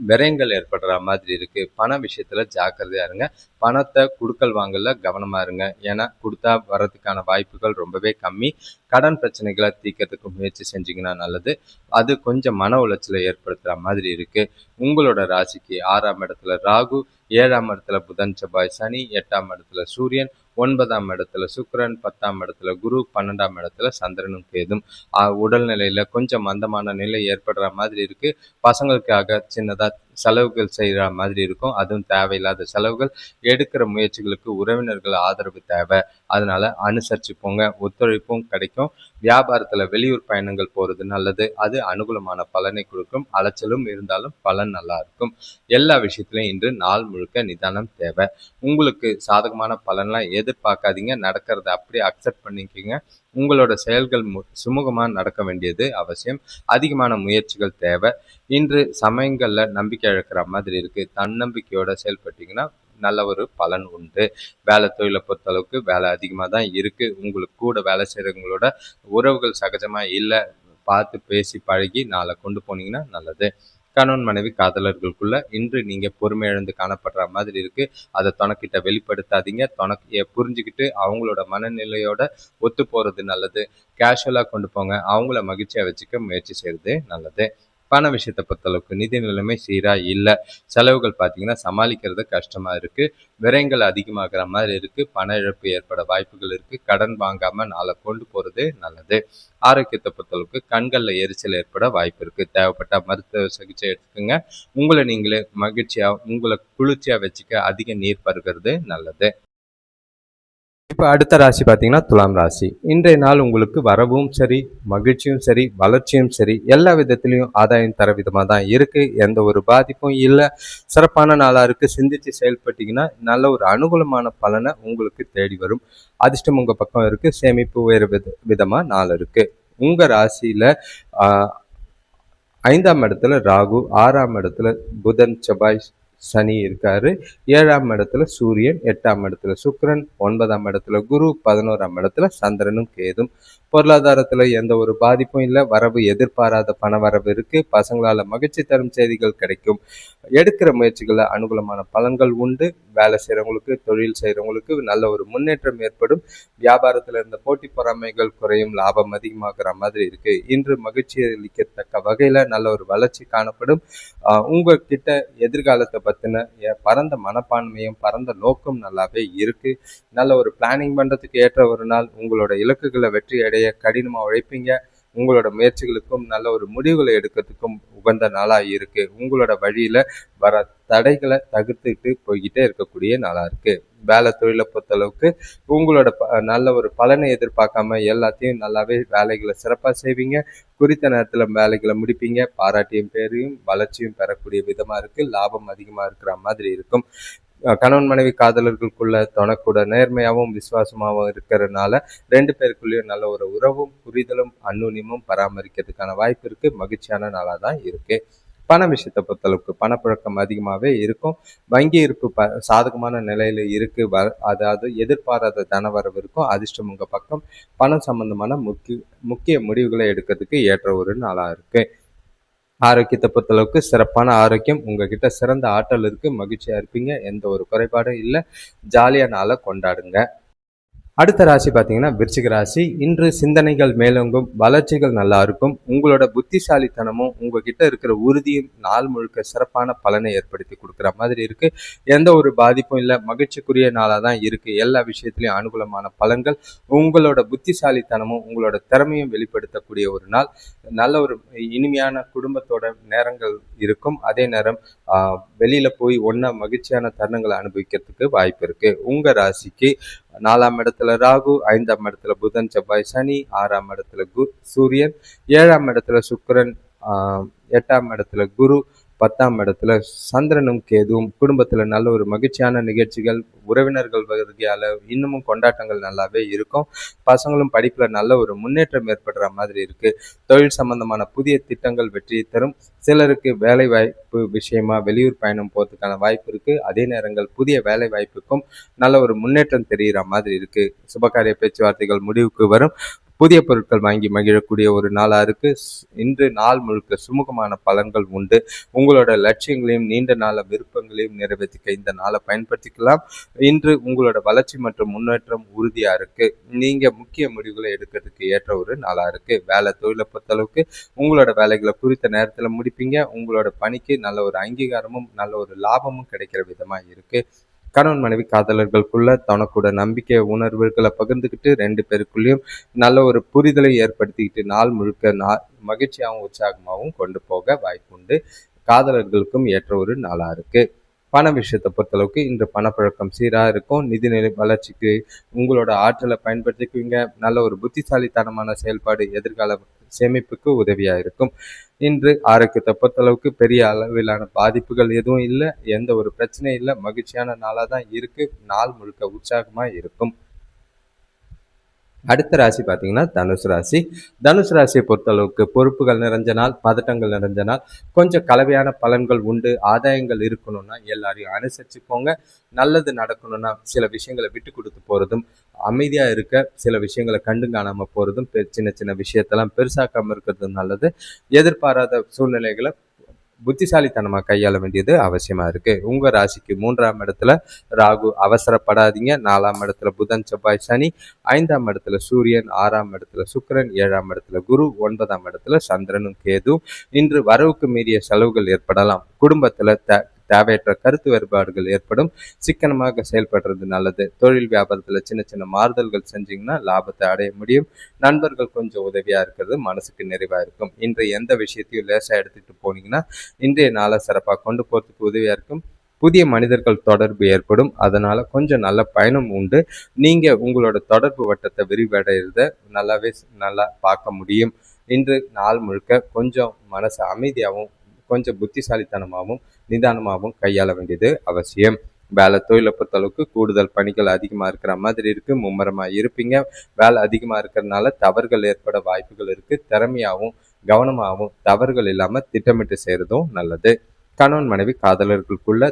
விரயங்கள் ஏற்படுற மாதிரி இருக்கு. பண விஷயத்துல ஜாக்கிரதையா இருங்க. பணத்தை குடுக்கல் வாங்கல கவனமா இருங்க. ஏன்னா கொடுத்தா வர்றதுக்கான வாய்ப்புகள் ரொம்பவே கம்மி. கடன் பிரச்சனைகளை தீர்க்கறதுக்கு முயற்சி செஞ்சீங்கன்னா நல்லது. அது கொஞ்சம் மன உளைச்சலை ஏற்படுத்துற மாதிரி இருக்கு. உங்களோட ராசிக்கு 6ஆம் இடத்துல ராகு, 7ஆம் இடத்துல புதன் செவ்வாய் சனி, 8ஆம் இடத்துல சூரியன், 9ஆம் இடத்துல சுக்கிரன், 10ஆம் இடத்துல குரு, 12ஆம் இடத்துல சந்திரனும் கேதும். உடல்நிலையில கொஞ்சம் மந்தமான நிலை ஏற்படுற மாதிரி இருக்கு. பசங்களுக்காக சின்னதா செலவுகள் செய்கிற மாதிரி இருக்கும். அதுவும் தேவையில்லாத செலவுகள். எடுக்கிற முயற்சிகளுக்கு உறவினர்கள் ஆதரவு தேவை. அதனால அனுசரிச்சு போங்க. ஒத்துழைப்பும் கிடைக்கும். வியாபாரத்துல வெளியூர் பயணங்கள் போறது நல்லது. அது அனுகூலமான பலனை கொடுக்கும். அலைச்சலும் இருந்தாலும் பலன் நல்லா இருக்கும். எல்லா விஷயத்திலையும் இன்று நாள் முழுக்க நிதானம் தேவை. உங்களுக்கு சாதகமான பலன்லாம் எதிர்பார்க்காதீங்க. நடக்கிறத அப்படியே அக்செப்ட் பண்ணிக்கோங்க. உங்களோட செயல்கள் சுமூகமாக நடக்க வேண்டியது அவசியம். அதிகமான முயற்சிகள் தேவை. இன்று சமயங்களில் நம்பிக்கை இழக்கிற மாதிரி இருக்குது. தன்னம்பிக்கையோட செயல்பட்டீங்கன்னா நல்ல ஒரு பலன் உண்டு. வேலை தொழிலை பொறுத்தளவுக்கு வேலை அதிகமாக தான் இருக்குது. உங்களுக்கு கூட வேலை செய்கிறவங்களோட உறவுகள் சகஜமாக இல்லை. பார்த்து பேசி பழகி நாளை கொண்டு போனீங்கன்னா நல்லது. கணவன் மனைவி காதலர்களுக்குள்ள இன்று நீங்க பொறுமை இழந்து காணப்படுற மாதிரி இருக்கு. அதை துணைக்கிட்ட வெளிப்படுத்தாதீங்க. புரிஞ்சுக்கிட்டு அவங்களோட மனநிலையோட ஒத்து போறது நல்லது. கேஷுவலா கொண்டு போங்க. அவங்கள மகிழ்ச்சியா வச்சுக்க முயற்சி செய்யறது நல்லது. பண விஷயத்தை பொறுத்தளவுக்கு நிதி நிலைமை சீராக இல்லை. செலவுகள் பார்த்தீங்கன்னா சமாளிக்கிறது கஷ்டமாக இருக்குது. விரயங்கள் அதிகமாகிற மாதிரி இருக்குது. பண இழப்பு ஏற்பட வாய்ப்புகள் இருக்குது. கடன் வாங்காமல் நாளை கொண்டு போகிறது நல்லது. ஆரோக்கியத்தை பொறுத்தளவுக்கு கண்களில் எரிச்சல் ஏற்பட வாய்ப்பு இருக்குது. தேவைப்பட்ட மருத்துவ சிகிச்சை எடுத்துக்கோங்க. உங்களை நீங்களே மகிழ்ச்சியாக உங்களை குளிர்ச்சியாக வச்சுக்க அதிக நீர் பருகிறது நல்லது. இப்போ அடுத்த ராசி பார்த்தீங்கன்னா துலாம் ராசி. இன்றைய நாள் உங்களுக்கு வரவும் சரி, மகிழ்ச்சியும் சரி, வளர்ச்சியும் சரி, எல்லா விதத்திலையும் ஆதாயம் தர விதமாக தான் இருக்குது. எந்த ஒரு பாதிப்பும் இல்லை. சிறப்பான நாளாக இருக்குது. சிந்தித்து செயல்பட்டீங்கன்னா நல்ல ஒரு அனுகூலமான பலனை உங்களுக்கு தேடி வரும். அதிர்ஷ்டம் உங்கள் பக்கம் இருக்குது. சேமிப்பு வேறு விதமாக நாள் இருக்குது. உங்கள் ராசியில் 5ஆம் இடத்துல ராகு, 6ஆம் இடத்துல புதன், செவ்வாய், சனி இருக்காரு. 7ஆம் இடத்துல சூரியன், 8ஆம் இடத்துல சுக்கிரன், 9ஆம் இடத்துல குரு, 11ஆம் இடத்துல சந்திரனும் கேதும். பொருளாதாரத்துல எந்த ஒரு பாதிப்பும் இல்லை. வரவு எதிர்பாராத பண வரவு இருக்கு. பசங்களால மகிழ்ச்சி தரும் செய்திகள் கிடைக்கும். எடுக்கிற முயற்சிகளில் அனுகூலமான பலன்கள் உண்டு. வேலை செய்கிறவங்களுக்கு, தொழில் செய்கிறவங்களுக்கு நல்ல ஒரு முன்னேற்றம் ஏற்படும். வியாபாரத்தில் இருந்த போட்டி பொறாமைகள் குறையும். லாபம் அதிகமாகிற மாதிரி இருக்கு. இன்று மகிழ்ச்சி அளிக்கத்தக்க வகையில் நல்ல ஒரு வளர்ச்சி காணப்படும். உங்ககிட்ட எதிர்காலத்தை பற்றின பரந்த மனப்பான்மையும் பரந்த நோக்கம் நல்லாவே இருக்கு. நல்ல ஒரு பிளானிங் பண்ணுறதுக்கு ஏற்ற ஒரு நாள். உங்களோட இலக்குகளை வெற்றி அடைய கடினமாக உழைப்பீங்க. உங்களோட முயற்சிகளுக்கும் நல்ல ஒரு முடிவுகளை எடுக்கிறதுக்கும் உகந்த நாளாக இருக்கு. உங்களோட வழியில வர தடைகளை தவிர்த்துட்டு போய்கிட்டே இருக்கக்கூடிய நாளாக இருக்கு. வேலை தொழிலை பொறுத்தளவுக்கு உங்களோட நல்ல ஒரு பலனை எதிர்பார்க்காம எல்லாத்தையும் நல்லாவே வேலைகளை சிறப்பாக செய்வீங்க. குறித்த நேரத்தில் வேலைகளை முடிப்பீங்க. பாராட்டியும் பேரையும் வளர்ச்சியும் பெறக்கூடிய விதமாக இருக்கு. லாபம் அதிகமாக இருக்கிற மாதிரி இருக்கும். கணவன் மனைவி காதலர்களுக்குள்ள தனக்கூட நேர்மையாகவும் விசுவாசமாகவும் இருக்கிறதுனால 2 பேருக்குள்ளேயும் நல்ல ஒரு உறவும் புரிதலும் அந்நுண்ணியமும் பராமரிக்கிறதுக்கான வாய்ப்பு இருக்கு. மகிழ்ச்சியான நாளாக தான் இருக்கு. பண விஷயத்தை பொறுத்தளவுக்கு பணப்புழக்கம் அதிகமாகவே இருக்கும். வங்கி இருப்பு சாதகமான நிலையில இருக்கு. அதாவது எதிர்பாராத தனவரவு இருக்கும். அதிர்ஷ்டம் உங்க பக்கம். பணம் சம்பந்தமான முக்கிய முடிவுகளை எடுக்கிறதுக்கு ஏற்ற ஒரு நாளாக இருக்கு. ஆரோக்கியத்தை பொறுத்தளவுக்கு சிறப்பான ஆரோக்கியம். உங்ககிட்ட சிறந்த ஆற்றல் இருக்கு. மகிழ்ச்சியா இருப்பீங்க. எந்த ஒரு குறைபாடும் இல்லை. ஜாலியா நாளை கொண்டாடுங்க. அடுத்த ராசி பார்த்தீங்கன்னா விருச்சிக ராசி. இன்று சிந்தனைகள் மேலோங்கும். வளர்ச்சிகள் நல்லா இருக்கும். உங்களோட புத்திசாலித்தனமும் உங்ககிட்ட இருக்கிற உறுதியும் நாள் முழுக்க சிறப்பான பலனை ஏற்படுத்தி கொடுக்குற மாதிரி இருக்கு. எந்த ஒரு பாதிப்பும் இல்லை. மகிழ்ச்சிக்குரிய நாளாக தான் இருக்கு. எல்லா விஷயத்திலையும் அனுகூலமான பலன்கள். உங்களோட புத்திசாலித்தனமும் உங்களோட திறமையும் வெளிப்படுத்தக்கூடிய ஒரு நாள். நல்ல ஒரு இனிமையான குடும்பத்தோட நேரங்கள் இருக்கும். அதே நேரம் வெளியில போய் ஒன்றா மகிழ்ச்சியான தருணங்களை அனுபவிக்கிறதுக்கு வாய்ப்பு இருக்கு. உங்க ராசிக்கு 4ஆம் இடத்துல ராகு, 5ஆம் இடத்துல புதன், செவ்வாய், சனி, 6ஆம் இடத்துல சூரியன், 7ஆம் இடத்துல சுக்கிரன், 8ஆம் இடத்துல குரு, 10ஆம் இடத்துல சந்திரனும் கேதுவும். குடும்பத்துல நல்ல ஒரு மகிழ்ச்சியான நிகழ்ச்சிகள், உறவினர்கள் வருகையால இன்னமும் கொண்டாட்டங்கள் நல்லாவே இருக்கும். பசங்களும் படிப்புல நல்ல ஒரு முன்னேற்றம் ஏற்படுற மாதிரி இருக்கு. தொழில் சம்பந்தமான புதிய திட்டங்கள் வெற்றியை தரும். சிலருக்கு வேலை வாய்ப்பு விஷயமா வெளியூர் பயணம் போறதுக்கான வாய்ப்பு இருக்கு. அதே நேரங்கள் புதிய வேலை வாய்ப்புக்கும் நல்ல ஒரு முன்னேற்றம் தெரிகிற மாதிரி இருக்கு. சுபகாரிய பேச்சுவார்த்தைகள் முடிவுக்கு வரும். புதிய பொருட்கள் வாங்கி மகிழக்கூடிய ஒரு நாளாக இருக்கு. இன்று நாள் முழுக்க சுமூகமான பலன்கள் உண்டு. உங்களோட லட்சியங்களையும் நீண்ட நாள விருப்பங்களையும் நிறைவேற்றிக்க இந்த நாளை பயன்படுத்திக்கலாம். இன்று உங்களோட வளர்ச்சி மற்றும் முன்னேற்றம் உறுதியா இருக்கு. நீங்க முக்கிய முடிவுகளை எடுக்கிறதுக்கு ஏற்ற ஒரு நாளா இருக்கு. வேலை தொழிலை பொறுத்தளவுக்கு உங்களோட வேலைகளை குறித்த நேரத்துல முடிப்பீங்க. உங்களோட பணிக்கு நல்ல ஒரு அங்கீகாரமும் நல்ல ஒரு லாபமும் கிடைக்கிற விதமா இருக்கு. கணவன் மனைவி காதலர்களுக்குள்ள தனக்கூட நம்பிக்கை உணர்வுகளை பகிர்ந்துக்கிட்டு 2 பேருக்குள்ளேயும் நல்ல ஒரு புரிதலை ஏற்படுத்திக்கிட்டு நாள் முழுக்க மகிழ்ச்சியாகவும் உற்சாகமாகவும் கொண்டு போக வாய்ப்புண்டு. காதலர்களுக்கும் ஏற்ற ஒரு நாளா இருக்கு. பண விஷயத்தை பொறுத்தளவுக்கு இன்று பணப்பழக்கம் சீராக இருக்கும். நிதிநிலை வளர்ச்சிக்கு உங்களோட ஆற்றலை பயன்படுத்திக்குவீங்க. நல்ல ஒரு புத்திசாலித்தனமான செயல்பாடு எதிர்கால சேமிப்புக்கு உதவியாக இருக்கும். இன்று ஆரோக்கியத்தை பொறுத்தளவுக்கு பெரிய அளவிலான பாதிப்புகள் எதுவும் இல்லை. எந்த ஒரு பிரச்சனையும் இல்லை. மகிழ்ச்சியான நாளாக தான் இருக்கு. நாள் முழுக்க உற்சாகமாக இருக்கும். அடுத்த ராசி பார்த்தீங்கன்னா தனுசு ராசி. தனுசு ராசியை பொறுத்தளவுக்கு பொறுப்புகள் நிறைஞ்ச நாள், பதட்டங்கள் நிறைஞ்ச நாள், கொஞ்சம் கலவையான பலன்கள் உண்டு. ஆதாயங்கள் இருக்கணும்னா எல்லாரையும் அனுசரிச்சுக்கோங்க. நல்லது நடக்கணும்னா சில விஷயங்களை விட்டு கொடுத்து போகிறதும், அமைதியாக இருக்க சில விஷயங்களை கண்டு காணாமல் போகிறதும், சின்ன சின்ன விஷயத்தெல்லாம் பெருசாக்காமல் இருக்கிறதும் நல்லது. எதிர்பாராத சூழ்நிலைகளை புத்திசாலித்தனமா கையாள வேண்டியது அவசியமா இருக்கு. உங்க ராசிக்கு 3ஆம் இடத்துல ராகு, அவசரப்படாதீங்க. 4ஆம் இடத்துல புதன், செவ்வாய், சனி, 5ஆம் இடத்துல சூரியன், 6ஆம் இடத்துல சுக்கிரன், 7ஆம் இடத்துல குரு, 9ஆம் இடத்துல சந்திரனும் கேது. இன்று வரவுக்கு மீறிய செலவுகள் ஏற்படலாம். குடும்பத்துல தேவையற்ற கருத்து வேறுபாடுகள் ஏற்படும். சிக்கனமாக செயல்படுறது நல்லது. தொழில் வியாபாரத்துல சின்ன சின்ன மாறுதல்கள் செஞ்சீங்கன்னா லாபத்தை அடைய முடியும். நண்பர்கள் கொஞ்சம் உதவியா இருக்கிறது மனசுக்கு நிறைவா இருக்கும். இன்று எந்த விஷயத்தையும் லேசா எடுத்துட்டு போனீங்கன்னா இன்றைய நாளை சிறப்பாக கொண்டு போறதுக்கு உதவியா இருக்கும். புதிய மனிதர்கள் தொடர்பு ஏற்படும். அதனால கொஞ்சம் நல்ல பயணம் உண்டு. நீங்க உங்களோட தொடர்பு வட்டத்தை விரிவடைகிறத நல்லா பார்க்க முடியும். இன்று நாள் முழுக்க கொஞ்சம் மனசு அமைதியாகவும் கொஞ்சம் புத்திசாலித்தனமாகவும் நிதானமாகவும் கையாள வேண்டியது அவசியம். வேலை தொழிலை பொறுத்தளவுக்கு கூடுதல் பணிகள் அதிகமாக இருக்கிற மாதிரி இருக்கு. மும்முரமாக இருப்பீங்க. வேலை அதிகமாக இருக்கிறதுனால தவறுகள் ஏற்பட வாய்ப்புகள் இருக்கு. திறமையாகவும் கவனமாகவும் தவறுகள் இல்லாமல் திட்டமிட்டு செய்கிறதும் நல்லது. கணவன் மனைவி காதலர்களுக்குள்ள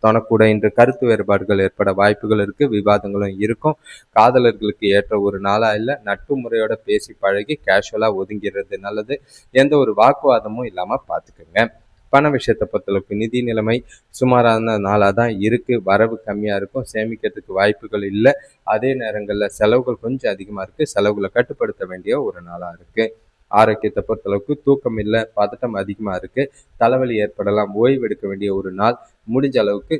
தனக்கூட இன்று கருத்து வேறுபாடுகள் ஏற்பட வாய்ப்புகள் இருக்கு. விவாதங்களும் இருக்கும். காதலர்களுக்கு ஏற்ற ஒரு நாளா இல்லை. நட்பு முறையோட பேசி பழகி கேஷுவலா ஒதுங்கிறது நல்லது. எந்த ஒரு வாக்குவாதமும் இல்லாம பார்த்துக்குங்க. பண விஷயத்தை பொறுத்தளவுக்கு நிதி நிலைமை சுமாரான நாளாக தான் இருக்கு. வரவு கம்மியா இருக்கும். சேமிக்கிறதுக்கு வாய்ப்புகள் இல்லை. அதே நேரங்களில் செலவுகள் கொஞ்சம் அதிகமாக இருக்கு. செலவுகளை கட்டுப்படுத்த வேண்டிய ஒரு நாளாக இருக்கு. ஆரோக்கியத்தை பொறுத்தளவுக்கு தூக்கம் இல்லை, பதட்டம் அதிகமாக இருக்கு. தலைவலி ஏற்படலாம். ஓய்வு எடுக்க வேண்டிய ஒரு நாள். முடிஞ்ச அளவுக்கு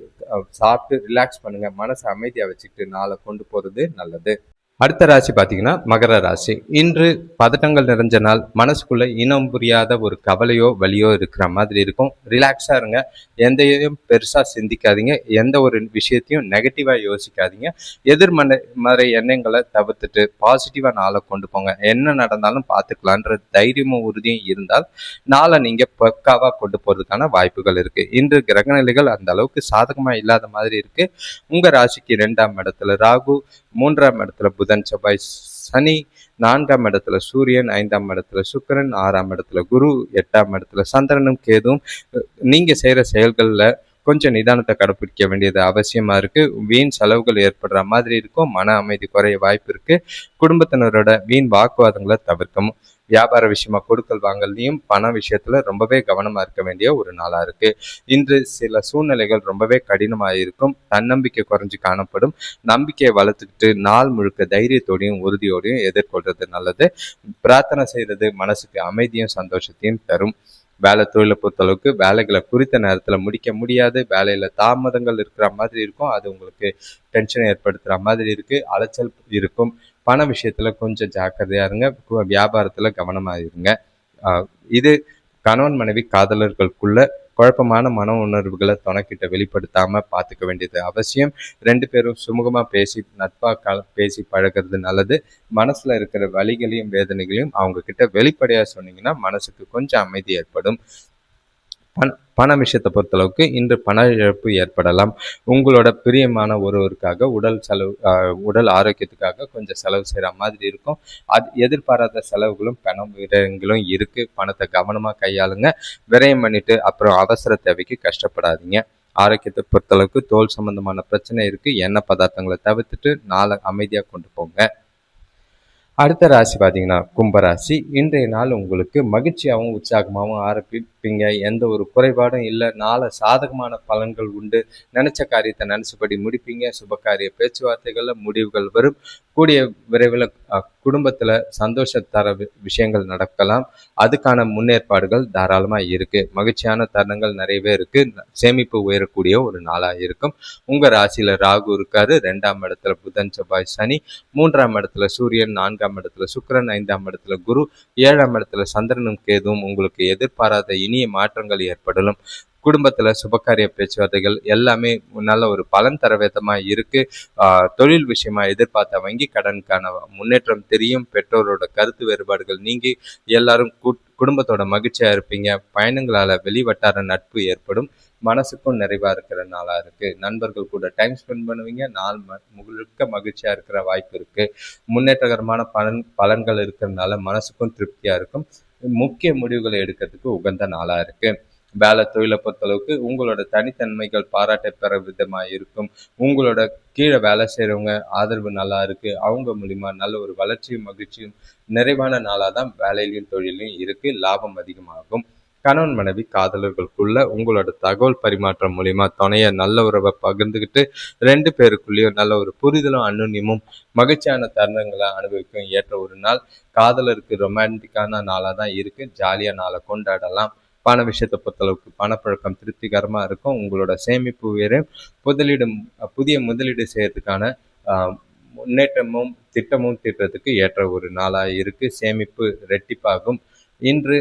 சாப்பிட்டு ரிலாக்ஸ் பண்ணுங்க. மனசை அமைதியா வச்சுக்கிட்டு நாளை கொண்டு போறது நல்லது. அடுத்த ராசி பார்த்தீங்கன்னா மகர ராசி. இன்று பதட்டங்கள் நிறைஞ்ச நாள். மனசுக்குள்ள இனம் புரியாத ஒரு கவலையோ வலியோ இருக்கிற மாதிரி இருக்கும். ரிலாக்ஸாக இருங்க. எந்தையும் பெருசாக சிந்திக்காதீங்க. எந்த ஒரு விஷயத்தையும் நெகட்டிவாக யோசிக்காதீங்க. எதிர்மறை எண்ணங்களை தவிர்த்துட்டு பாசிட்டிவாக நாளை கொண்டு போங்க. என்ன நடந்தாலும் பார்த்துக்கலான்ற தைரியமும் உறுதியும் இருந்தால் நாளை நீங்கள் பக்காவாக கொண்டு போகிறதுக்கான வாய்ப்புகள் இருக்குது. இன்று கிரகநிலைகள் அந்த அளவுக்கு சாதகமாக இல்லாத மாதிரி இருக்குது. உங்கள் ராசிக்கு 2ஆம் இடத்துல ராகு, 3ஆம் இடத்துல புதன், செவ்வாய், சனி, 4ஆம் இடத்துல சூரியன், 5ஆம் இடத்துல சுக்கிரன், 6ஆம் இடத்துல குரு, 8ஆம் இடத்துல சந்திரனும் கேதுவும். நீங்க செய்யற செயல்கள்ல கொஞ்சம் நிதானத்தை கடைபிடிக்க வேண்டியது அவசியமா இருக்கு. வீண் செலவுகள் ஏற்படுற மாதிரி இருக்கும். மன அமைதி குறைய வாய்ப்பு இருக்கு. குடும்பத்தினரோட வீண் வாக்குவாதங்களை தவிர்க்கவும். வியாபார விஷயமா கொடுக்கல் வாங்கலையும் பண விஷயத்துல ரொம்பவே கவனமா இருக்க வேண்டிய ஒரு நாளா இருக்கு. இன்று சில சூழ்நிலைகள் ரொம்பவே கடினமாக இருக்கும். தன்னம்பிக்கை குறைஞ்சு காணப்படும். நம்பிக்கையை வளர்த்துக்கிட்டு நாள் முழுக்க தைரியத்தோடையும் உறுதியோடையும் எதிர்கொள்றது நல்லது. பிரார்த்தனை செய்யறது மனசுக்கு அமைதியும் சந்தோஷத்தையும் தரும். வேலை தொழிலை பொறுத்தளவுக்கு வேலைகளை குறித்த நேரத்தில் முடிக்க முடியாது. வேலையில் தாமதங்கள் இருக்கிற மாதிரி இருக்கும். அது உங்களுக்கு டென்ஷனை ஏற்படுத்துகிற மாதிரி இருக்குது. அலைச்சல் இருக்கும். பண விஷயத்தில் கொஞ்சம் ஜாக்கிரதையாக இருங்க. வியாபாரத்தில் கவனமாக இருங்க. இது கணவன் மனைவி காதலர்களுக்குள்ள குழப்பமான மன உணர்வுகளை துணைக்கிட்ட வெளிப்படுத்தாமல் பார்த்துக்க வேண்டியது அவசியம். 2 பேரும் சுமூகமாக பேசி நட்பாக பேசி பழகிறது நல்லது. மனசில் இருக்கிற வலிகளையும் வேதனைகளையும் அவங்க கிட்ட வெளிப்படையாக சொன்னீங்கன்னா மனசுக்கு கொஞ்சம் அமைதி ஏற்படும். பண விஷயத்தை பொறுத்தளவுக்கு இன்று பண இழப்பு ஏற்படலாம். உங்களோட பிரியமான ஒருவருக்காக உடல் ஆரோக்கியத்துக்காக கொஞ்சம் செலவு செய்கிற மாதிரி இருக்கும். அது எதிர்பாராத செலவுகளும் பண விரயங்களும் இருக்கு. பணத்தை கவனமாக கையாளுங்க. விரயம் பண்ணிட்டு அப்புறம் அவசர தேவைக்கு கஷ்டப்படாதீங்க. ஆரோக்கியத்தை பொறுத்தளவுக்கு தோல் சம்பந்தமான பிரச்சனை இருக்கு. எண்ணெய் பதார்த்தங்களை தவிர்த்துட்டு நாளை அமைதியாக கொண்டு போங்க. அடுத்த ராசி பார்த்தீங்கன்னா கும்பராசி. இன்றைய நாள் உங்களுக்கு மகிழ்ச்சியாகவும் உற்சாகமாகவும் ஆரம்பிப்பீங்க. எந்த ஒரு குறைபாடும் இல்லை. நாளை சாதகமான பலன்கள் உண்டு. நினைச்ச காரியத்தை நினைச்சபடி முடிப்பீங்க. சுபகாரிய பேச்சுவார்த்தைகளில் முடிவுகள் வரும். கூடிய விரைவில் குடும்பத்தில் சந்தோஷ தர விஷயங்கள் நடக்கலாம். அதுக்கான முன்னேற்பாடுகள் தாராளமாக இருக்குது. மகிழ்ச்சியான தருணங்கள் நிறையவே இருக்குது. சேமிப்பு உயரக்கூடிய ஒரு நாளாக இருக்கும். உங்கள் ராசியில் ராகு இருக்காரு. 2ஆம் இடத்துல புதன், செவ்வாய், சனி, 3ஆம் இடத்துல சூரியன், 4ஆம் இடத்துல சுக்கிரன், 5ஆம் இடத்துல குரு, 7ஆம் இடத்துல சந்திரனும் கேதுவும். உங்களுக்கு எதிர்பாராத இனிய மாற்றங்கள் ஏற்படலாம். குடும்பத்தில் சுபகாரிய பேச்சுவார்த்தைகள் எல்லாமே நல்ல ஒரு பலன் தர விதமாக இருக்கு. தொழில் விஷயமா எதிர்பார்த்த வங்கி கடனுக்கான முன்னேற்றம் தெரியும். பெற்றோரோட கருத்து வேறுபாடுகள் நீங்கி எல்லாரும் குடும்பத்தோட மகிழ்ச்சியா இருப்பீங்க. பயணங்களால வெளிவட்டார நட்பு ஏற்படும். மனசுக்கும் நிறைவா இருக்கிற நாளா இருக்கு. நண்பர்கள் கூட டைம் ஸ்பெண்ட் பண்ணுவீங்க. நாள் முழுக்க மகிழ்ச்சியா இருக்கிற வாய்ப்பு இருக்கு. முன்னேற்றகரமான பலன்கள் இருக்கிறதுனால மனசுக்கும் திருப்தியா இருக்கும். முக்கிய முடிவுகளை எடுக்கிறதுக்கு உகந்த நாளா இருக்கு. வேலை தொழிலை பொறுத்தளவுக்கு உங்களோட தனித்தன்மைகள் பாராட்ட பெற விதமாக இருக்கும். உங்களோட கீழே வேலை செய்கிறவங்க ஆதரவு நல்லா இருக்கு. அவங்க மூலிமா நல்ல ஒரு வளர்ச்சியும் மகிழ்ச்சியும் நிறைவான நாளாக தான் வேலையிலையும் தொழிலையும் இருக்கு. லாபம் அதிகமாகும். கணவன் மனைவி காதலர்களுக்குள்ள உங்களோட தகவல் பரிமாற்றம் மூலியமா துணைய நல்ல உறவை பகிர்ந்துக்கிட்டு 2 பேருக்குள்ளேயும் நல்ல ஒரு புரிதலும் அந்யோன்யமும் மகிழ்ச்சியான தருணங்களை அனுபவிக்கும் ஏற்ற ஒரு நாள். காதலருக்கு ரொமான்டிக்கான நாளாக தான் இருக்கு. ஜாலியா நாளை கொண்டாடலாம். பண விஷயத்தை பொறுத்தளவுக்கு பணப்பழக்கம் திருப்திகரமா இருக்கும். உங்களோட சேமிப்பு உயரும். புதிய முதலீடு செய்யறதுக்கான முன்னேற்றமும் திட்டமும் தீட்டுறதுக்கு ஏற்ற ஒரு நாளா இருக்கு. சேமிப்பு ரெட்டிப்பாகும். இன்று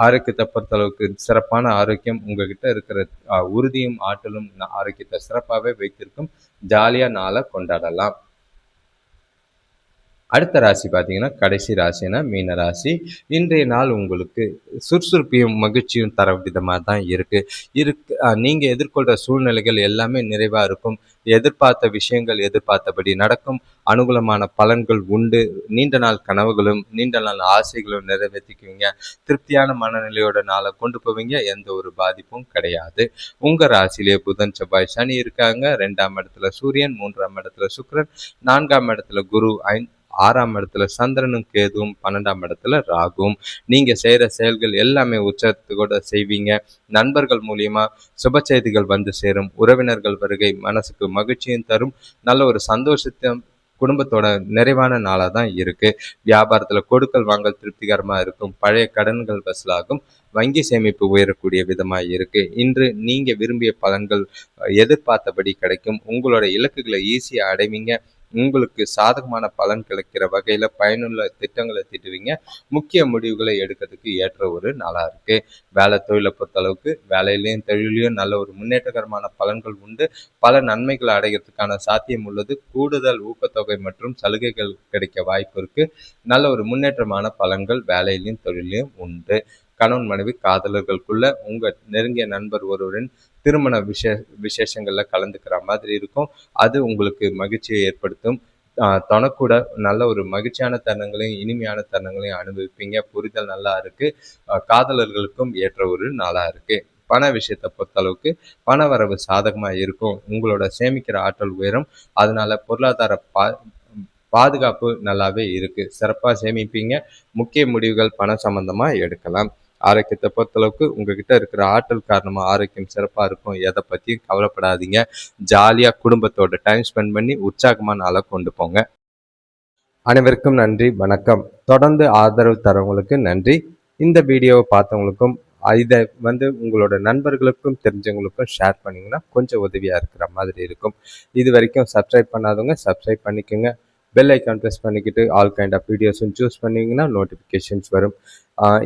ஆரோக்கியத்தை பொறுத்தளவுக்கு சிறப்பான ஆரோக்கியம். உங்ககிட்ட இருக்கிற உறுதியும் ஆற்றலும் ஆரோக்கியத்தை சிறப்பாகவே வைத்திருக்கும். ஜாலியா நாளை கொண்டாடலாம். அடுத்த ராசி பார்த்தீங்கன்னா கடைசி ராசினா மீன ராசி. இன்றைய நாள் உங்களுக்கு சுறுசுறுப்பையும் மகிழ்ச்சியும் தர விதமாக தான் இருக்கு. நீங்கள் எதிர்கொள்கிற சூழ்நிலைகள் எல்லாமே நிறைவாக இருக்கும். எதிர்பார்த்த விஷயங்கள் எதிர்பார்த்தபடி நடக்கும். அனுகூலமான பலன்கள் உண்டு. நீண்ட நாள் கனவுகளும் நீண்ட நாள் ஆசைகளும் நிறைவேற்றிக்குவீங்க. திருப்தியான மனநிலையோட நாளை கொண்டு போவீங்க. எந்த ஒரு பாதிப்பும் கிடையாது. உங்கள் ராசியிலே புதன் செவ்வாய் சனி இருக்காங்க. 2ஆம் இடத்துல சூரியன், 3ஆம் இடத்துல சுக்கிரன், 4ஆம் இடத்துல குரு, 6ஆம் இடத்துல சந்திரனும் கேதுவும், 12ஆம் இடத்துல ராகுவும். நீங்க செய்யற செயல்கள் எல்லாமே உச்சத்தோட செய்வீங்க. நண்பர்கள் மூலியமா சுப செய்திகள் வந்து சேரும். உறவினர்கள் வருகை மனசுக்கு மகிழ்ச்சியும் தரும். நல்ல ஒரு சந்தோஷத்தை குடும்பத்தோட நிறைவான நாளாக தான் இருக்கு. வியாபாரத்தில் கொடுக்கல் வாங்கல் திருப்திகரமா இருக்கும். பழைய கடன்கள் வசூலாகும். வங்கி சேமிப்பு உயரக்கூடிய விதமாக இருக்கு. இன்று நீங்க விரும்பிய பலன்கள் எதிர்பார்த்தபடி கிடைக்கும். உங்களோட இலக்குகளை ஈஸியாக அடைவீங்க. உங்களுக்கு சாதகமான பலன் கிடைக்கிற வகையில பயனுள்ள திட்டங்களை தீட்டுவீங்க. முக்கிய முடிவுகளை எடுக்கிறதுக்கு ஏற்ற ஒரு நாளா இருக்கு. வேலை தொழிலை பொறுத்தளவுக்கு வேலையிலையும் தொழிலையும் நல்ல ஒரு முன்னேற்றகரமான பலன்கள் உண்டு. பல நன்மைகளை அடைகிறதுக்கான சாத்தியம் உள்ளது. கூடுதல் ஊக்கத்தொகை மற்றும் சலுகைகள் கிடைக்க வாய்ப்பு இருக்கு. நல்ல ஒரு முன்னேற்றமான பலன்கள் வேலையிலையும் தொழிலையும் உண்டு. கணவன் மனைவி காதலர்களுக்குள்ள உங்க நெருங்கிய நண்பர் ஒருவரின் திருமண விசேஷங்கள்ல கலந்துக்கிற மாதிரி இருக்கும். அது உங்களுக்கு மகிழ்ச்சியை ஏற்படுத்தும். தனக்கூட நல்ல ஒரு மகிழ்ச்சியான தருணங்களையும் இனிமையான தருணங்களையும் அனுபவிப்பீங்க. புரிதல் நல்லா இருக்கு. காதலர்களுக்கும் ஏற்ற ஒரு நாளா இருக்கு. பண விஷயத்தை பொறுத்தளவுக்கு பண வரவு சாதகமா இருக்கும். உங்களோட சேமிக்கிற ஆற்றல் உயரும். அதனால பொருளாதார பாதுகாப்பு நல்லாவே இருக்கு. சிறப்பா சேமிப்பீங்க. முக்கிய முடிவுகள் பண சம்பந்தமா எடுக்கலாம். ஆரோக்கியத்தை பொறுத்தளவுக்கு உங்ககிட்ட இருக்கிற ஆற்றல் காரணமா ஆரோக்கியம் சிறப்பா இருக்கும். எதை பத்தியும் கவலைப்படாதீங்க. ஜாலியா குடும்பத்தோட டைம் ஸ்பெண்ட் பண்ணி உற்சாகமான நாளை கொண்டு போங்க. அனைவருக்கும் நன்றி, வணக்கம். தொடர்ந்து ஆதரவு தரவங்களுக்கு நன்றி. இந்த வீடியோவை பார்த்தவங்களுக்கும் இதை உங்களோட நண்பர்களுக்கும் தெரிஞ்சவங்களுக்கும் ஷேர் பண்ணிங்கன்னா கொஞ்சம் உதவியாக இருக்கிற மாதிரி இருக்கும். இது வரைக்கும் சப்ஸ்கிரைப் பண்ணாதவங்க சப்ஸ்கிரைப் பண்ணிக்கோங்க. பெல் ஐக்கான் ப்ரெஸ் பண்ணிக்கிட்டு ஆல் கைண்ட் ஆஃப் வீடியோஸும் சூஸ் பண்ணிங்கன்னா நோட்டிஃபிகேஷன்ஸ் வரும்.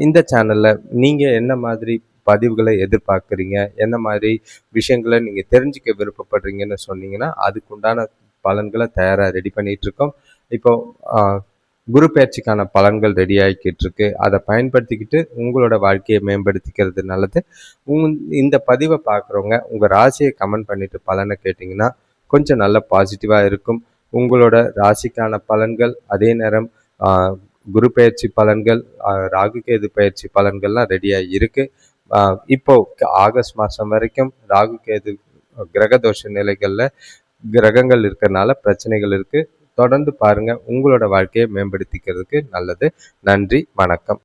இந்த சேனலில் நீங்கள் என்ன மாதிரி பதிவுகளை எதிர்பார்க்குறீங்க, என்ன மாதிரி விஷயங்களை நீங்கள் தெரிஞ்சுக்க விருப்பப்படுறீங்கன்னு சொன்னீங்கன்னா அதுக்குண்டான பலன்களை தயாராக ரெடி பண்ணிகிட்ருக்கோம். இப்போது குரு பயிற்சிக்கான பலன்கள் ரெடி ஆகிக்கிட்டு இருக்கு. அதை பயன்படுத்திக்கிட்டு உங்களோட வாழ்க்கையை மேம்படுத்திக்கிறது நல்லது. இந்த பதிவை பார்க்குறவங்க உங்கள் ராசியை கமெண்ட் பண்ணிவிட்டு பலனை கேட்டிங்கன்னா கொஞ்சம் நல்ல பாசிட்டிவாக இருக்கும். உங்களோட ராசிக்கான பலன்கள், அதே நேரம் குரு பயிற்சி பலன்கள், ராகு கேது பயிற்சி பலன்கள்லாம் ரெடியாக இருக்குது. இப்போ ஆகஸ்ட் மாதம் வரைக்கும் ராகு கேது கிரகதோஷ நிலைகளில் கிரகங்கள் இருக்கிறதுனால பிரச்சனைகள் இருக்குது. தொடர்ந்து பாருங்கள். உங்களோட வாழ்க்கையை மேம்படுத்திக்கிறதுக்கு நல்லது. நன்றி, வணக்கம்.